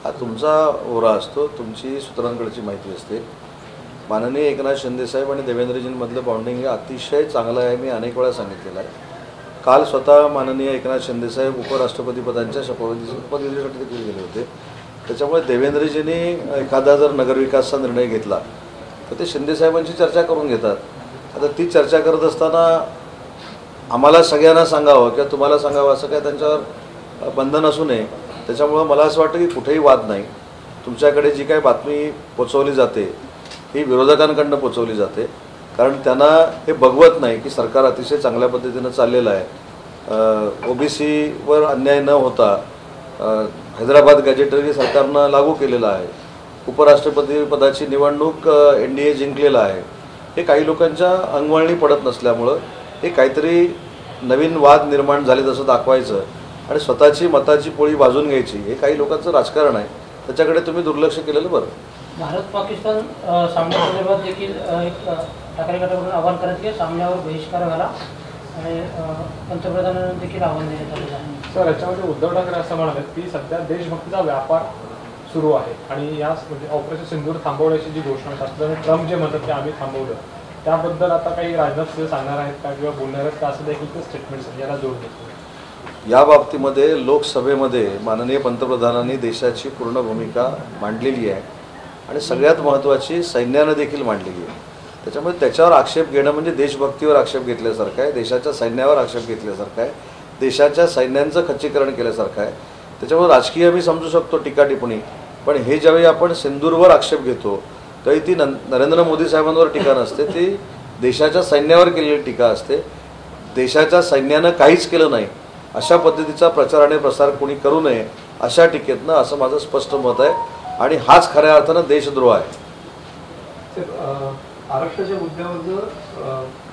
हा तुमचा ओरा असतो, तुमची सूत्रांकडची माहिती असते. माननीय एकनाथ शिंदेसाहेब आणि देवेंद्रजींमधलं बॉन्डिंग हे अतिशय चांगलं आहे. मी अनेक वेळा सांगितलेलं आहे. काल स्वतः माननीय एकनाथ शिंदेसाहेब उपराष्ट्रपतीपदांच्या शपथविधीसाठी देखील गेले होते. त्याच्यामुळे देवेंद्रजींनी एखादा जर नगरविकासाचा निर्णय घेतला तर ते शिंदेसाहेबांची चर्चा करून घेतात. आता ती चर्चा करत असताना आम्हाला सगळ्यांना सांगावं किंवा तुम्हाला सांगावं असं काय त्यांच्यावर बंधन असू नये. त्याच्यामुळं मला असं वाटतं की कुठेही वाद नाही. तुमच्याकडे जी काही बातमी पोचवली जाते ही विरोधकांकडनं पोचवली जाते, कारण त्यांना हे बघवत नाही की सरकार अतिशय चांगल्या पद्धतीनं चाललेलं आहे. ओबीसीवर अन्याय न होता हैदराबाद गॅजेटरी सरकारनं लागू केलेलं आहे. उपराष्ट्रपती पदाची निवडणूक NDA जिंकलेलं आहे. हे काही लोकांच्या अंगवळणी पडत नसल्यामुळं हे काहीतरी नवीन वाद निर्माण झाले तसं दाखवायचं आणि स्वतःची मताची पोळी भाजून घ्यायची, हे काही लोकांचं राजकारण आहे. त्याच्याकडे तुम्ही दुर्लक्ष केलेलं बरं. भारत पाकिस्तान सामन्यासंदर्भात देखील एक ठाकरे गटाकडून आवाहन करत की सामन्यावर बहिष्कार घाला आणि पंतप्रधानांना देखील आव्हान देण्यात आलेलं आहे. सर, याच्यामध्ये उद्धव ठाकरे असं म्हणाले की सध्या देशभक्तीचा व्यापार सुरू आहे आणि याच म्हणजे ऑपरेशन सिंधूर थांबवण्याची जी घोषणा शास्त्राने ट्रम्प जे म्हणतात की आम्ही थांबवलं, त्याबद्दल आता काही राजनाथ सिंह सांगणार आहेत का किंवा बोलणार आहेत का, असं देखील ते स्टेटमेंट याला जोड देतो. या बाबतीमध्ये लोकसभेमध्ये माननीय पंतप्रधानांनी देशाची पूर्ण भूमिका मांडलेली आहे आणि सगळ्यात महत्त्वाची सैन्यानं देखील मांडलेली आहे. त्याच्यामुळे त्याच्यावर आक्षेप घेणं म्हणजे देशभक्तीवर आक्षेप घेतल्यासारखं आहे, देशाच्या सैन्यावर आक्षेप घेतल्यासारखं आहे, देशाच्या सैन्यांचं खच्चीकरण केल्यासारखं आहे. त्याच्यामुळे राजकीय मी समजू शकतो टीका टिप्पणी, पण हे ज्यावेळी आपण सिंदूरवर आक्षेप घेतो त्यावेळी ती नरेंद्र मोदी साहेबांवर टीका नसते, ती देशाच्या सैन्यावर केलेली टीका असते. देशाच्या सैन्यानं काहीच केलं नाही अशा पद्धतीचा प्रचार आणि प्रसार कोणी करू नये अशा टीकेतनं असं माझं स्पष्ट मत आहे आणि हाच खऱ्या अर्थानं देशद्रोह आहे. आरक्षणाच्या मुद्द्यावर जर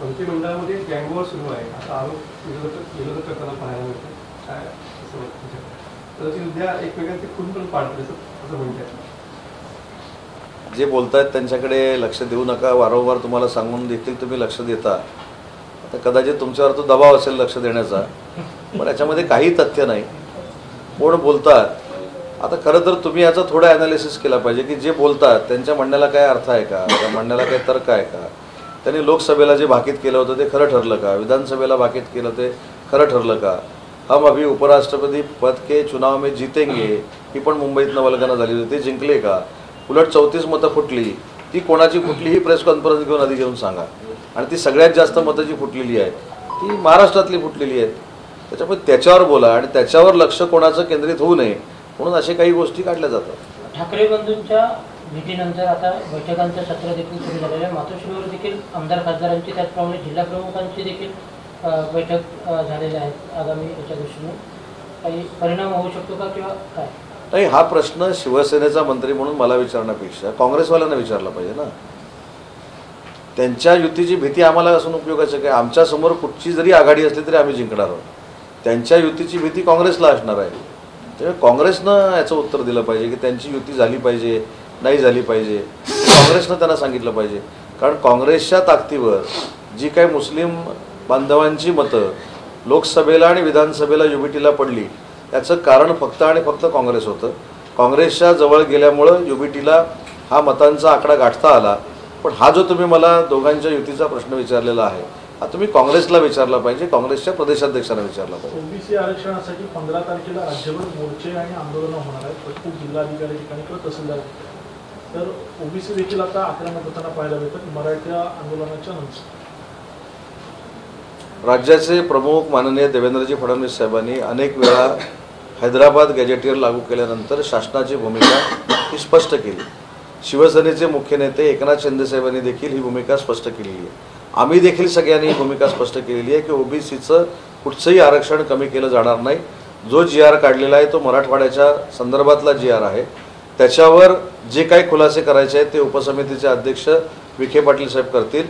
मंत्रिमंडळामध्ये गँगवॉर सुरू आहे असा आरोप विरोधक करताना पाहायला मिळतो, काय असं वाटतं? तर ती उद्या एकमेकांचे खून पण पाडतील असं म्हणतात. जे बोलतायत त्यांच्याकडे लक्ष देऊ नका, वारंवार तुम्हाला सांगून देखील तुम्ही लक्ष देता. आता कदाचित तुमच्यावर तो दबाव असेल लक्ष देण्याचा, पण याच्यामध्ये काही तथ्य नाही. कोण बोलतात, आता खरं तर तुम्ही याचा थोडा ॲनालिसिस केला पाहिजे की जे बोलतात त्यांच्या म्हणण्याला काय अर्थ आहे का, त्या म्हणण्याला काय तर्क आहे का, त्यांनी लोकसभेला जे भाकीत केलं होतं ते खरं ठरलं का, विधानसभेला भाकीत केलं ते खरं ठरलं का. हम अभी उपराष्ट्रपती पद के चुनाव में जीतेंगे ही पण मुंबईतनं वल्गना झाली होती, ते जिंकले का. उलट 34 मतं फुटली, ती कोणाची फुटली ही प्रेस कॉन्फरन्स घेऊन आधी घेऊन सांगा. आणि ती सगळ्यात जास्त मतं जी फुटलेली आहेत ती महाराष्ट्रातली फुटलेली आहेत. त्याच्यामुळे त्याच्यावर बोला आणि त्याच्यावर लक्ष कोणाचं केंद्रित होऊ नये म्हणून अशा काही गोष्टी काढल्या जातात. ठाकरे बंधूंच्या भेटीनंतर आता बैठकांचं सत्र देखील सुरू झालेलं आहे. मातोश्रीवर देखील आमदार खासदारांची त्याचप्रमाणे जिल्हा प्रमुखांची देखील बैठक झालेल्या आहेत. आगामी याच्या दृष्टीने काही परिणाम होऊ शकतो का किंवा काय? नाही, हा प्रश्न शिवसेनेचा मंत्री म्हणून मला विचारण्यापेक्षा काँग्रेसवाल्यांना विचारला पाहिजे ना. त्यांच्या युतीची भीती आम्हाला असून उपयोगाचं काय. आमच्यासमोर कुठची जरी आघाडी असली तरी आम्ही जिंकणार आहोत. त्यांच्या युतीची भीती काँग्रेसला असणार आहे. त्यामुळे काँग्रेसनं याचं उत्तर दिलं पाहिजे की त्यांची युती झाली पाहिजे नाही झाली पाहिजे, काँग्रेसनं त्यांना सांगितलं पाहिजे. कारण काँग्रेसच्या ताकदीवर जी काही मुस्लिम बांधवांची मतं लोकसभेला आणि विधानसभेला युबीटीला पडली याचं कारण फक्त आणि फक्त काँग्रेस होतं. काँग्रेसच्या जवळ गेल्यामुळं युबीटीला हा मतांचा आकडा गाठता आला. पण हा जो तुम्ही मला दोघांच्या युतीचा प्रश्न विचारलेला आहे हा तुम्ही काँग्रेसला विचारला पाहिजे, काँग्रेसच्या प्रदेशाध्यक्षांना विचारला पाहिजे. ओबीसी आरक्षणासाठी 15 तारखेला राज्यभर मोर्चे आणि आंदोलनं होणार आहेत प्रत्येक जिल्हाधिकारी ठिकाणी किंवा तहसीलदार. तर ओबीसी देखील आता आक्रमक होताना पाहायला मिळतात मराठा आंदोलनाच्या नंतर. राज्याचे प्रमुख माननीय देवेंद्रजी फडणवीस साहेबांनी अनेक वेळा हैदराबाद गॅजेटियर लागू केल्यानंतर शासनाची भूमिका ही स्पष्ट केली. शिवसेनेचे मुख्य नेते एकनाथ शिंदे साहेबांनी देखील ही भूमिका स्पष्ट केलेली आहे. आम्ही देखील सगळ्यांनी ही भूमिका स्पष्ट केलेली आहे की ओबीसीचं कुठचंही आरक्षण कमी केलं जाणार नाही. जो GR काढलेला आहे तो मराठवाड्याच्या संदर्भातला GR आहे. त्याच्यावर जे काही खुलासे करायचे आहेत ते उपसमितीचे अध्यक्ष विखे पाटील साहेब करतील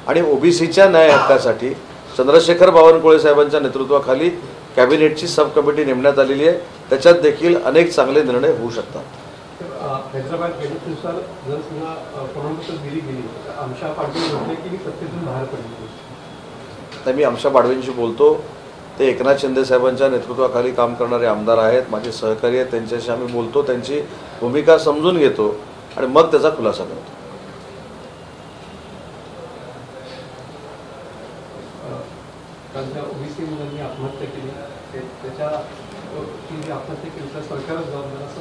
आणि ओबीसीच्या न्याय हक्कासाठी चंद्रशेखर बावनकुळे साहेबांच्या नेतृत्वाखाली कॅबिनेटची सब कमिटी नेमण्यात आलेली आहे. त्याच्यात देखील अनेक चांगले निर्णय होऊ शकतात. हैदराबाद गॅजेटनुसार जर समजा प्रमाणपत्र दिली गेली तर आमशा पाटवी म्हटले की सत्तेतून बाहेर पडली. तर मी आमशा पाडवींशी बोलतो. ते एकनाथ शिंदे साहेबांच्या नेतृत्वाखाली काम करणारे आमदार आहेत, माझे सहकारी आहेत, त्यांच्याशी आम्ही बोलतो, त्यांची भूमिका समजून घेतो आणि मग त्याचा खुलासा करतो. ओबीसी मुलांनी आत्महत्या केली त्याच्या आत्महत्या केली तर सरकारच जबाबदार असं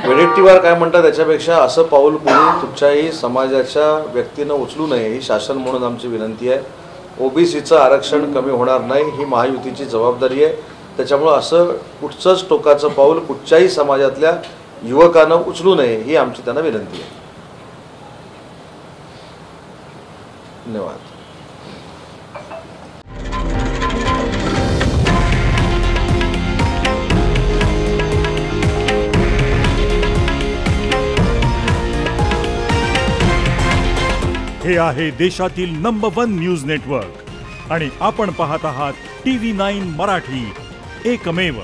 वेडेट्टीवार काय म्हणतात त्याच्यापेक्षा असं पाऊल कोणी कुठच्याही समाजाच्या व्यक्तीनं उचलू नये ही शासन म्हणून आमची विनंती आहे. ओबीसीचं आरक्षण कमी होणार नाही ही महायुतीची जबाबदारी आहे. त्याच्यामुळं असं कुठचंच टोकाचं पाऊल कुठच्याही समाजातल्या युवकानं उचलू नये ही आमची त्यांना विनंती आहे. धन्यवाद. हे आहे देशातील नंबर 1 न्यूज नेटवर्क आणि आपण पाहत आहात TV9 मराठी, एकमेव.